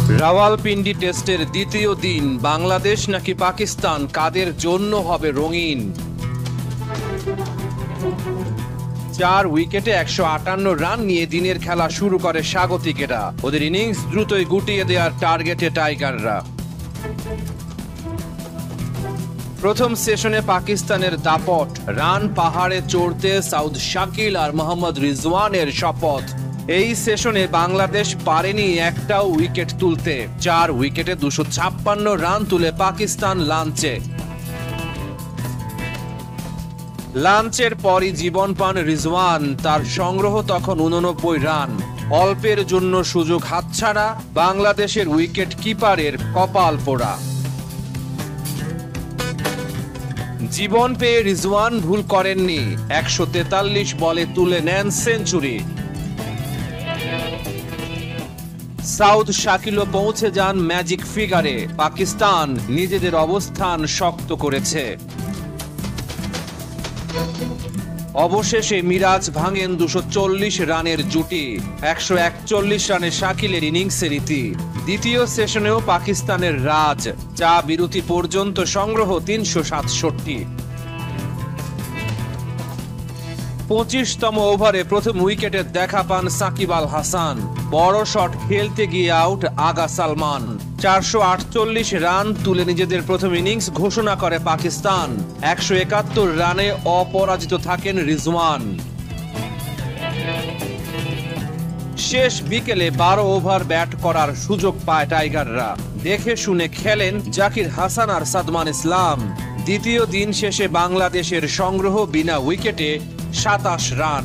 রাওয়ালপিন্ডি টেস্টের দ্বিতীয় দিন বাংলাদেশ নাকি পাকিস্তান কাদের জন্য হবে রঙিন। 4 উইকেটে 158 রান নিয়ে দিনের খেলা শুরু করে স্বাগতিকেরা। ওদের ইনিংস দ্রুতই গুটিয়ে দেওয়ার টার্গেটে টাইগাররা। প্রথম সেশনে পাকিস্তানের দাপট, রান পাহাড়ে চড়তে সাউদ শাকিল আর মোহাম্মদ রিজওয়ানের শপথ। এই সেশনে বাংলাদেশ পারেনি একটাও উইকেট তুলতে। 4 উইকেটে 256 রান তুলে পাকিস্তান লাঞ্চের পরই জীবন পান রিজওয়ান। তার সংগ্রহ তখন 89 রান। অল্পের জন্য সুযোগ হাতছাড়া, বাংলাদেশের উইকেট কিপারের কপাল পোড়া। জীবন পেয়ে রিজওয়ান ভুল করেননি, 143 বলে তুলে নেন সেঞ্চুরি। সাউদ শাকিলও পৌঁছে যান ম্যাজিক ফিগারে। পাকিস্তান নিজেদের অবস্থান শক্ত করেছে। অবশেষে মিরাজ ভাঙেন 240 রানের জুটি। 141 রানে শাকিলের ইনিংসের ইতি। দ্বিতীয় সেশনেও পাকিস্তানের রাজ। চা বিরতি পর্যন্ত সংগ্রহ 367। 25তম ওভারে প্রথম উইকেটে দেখা পান সাকিব আল হাসান। বড় শট খেলতে গিয়ে আউট আগা সালমান। 448 রান তুলে নিজেদের প্রথম ইনিংস ঘোষণা করে পাকিস্তান। 171 রানে অপরাজিত থাকেন রিজওয়ান। শেষ বিকেলে 12 ওভার ব্যাট করার সুযোগ পায় টাইগাররা। দেখে শুনে খেলেন জাকির হাসান আর সাদমান ইসলাম। দ্বিতীয় দিন শেষে বাংলাদেশের সংগ্রহ বিনা উইকেটে 27 রান।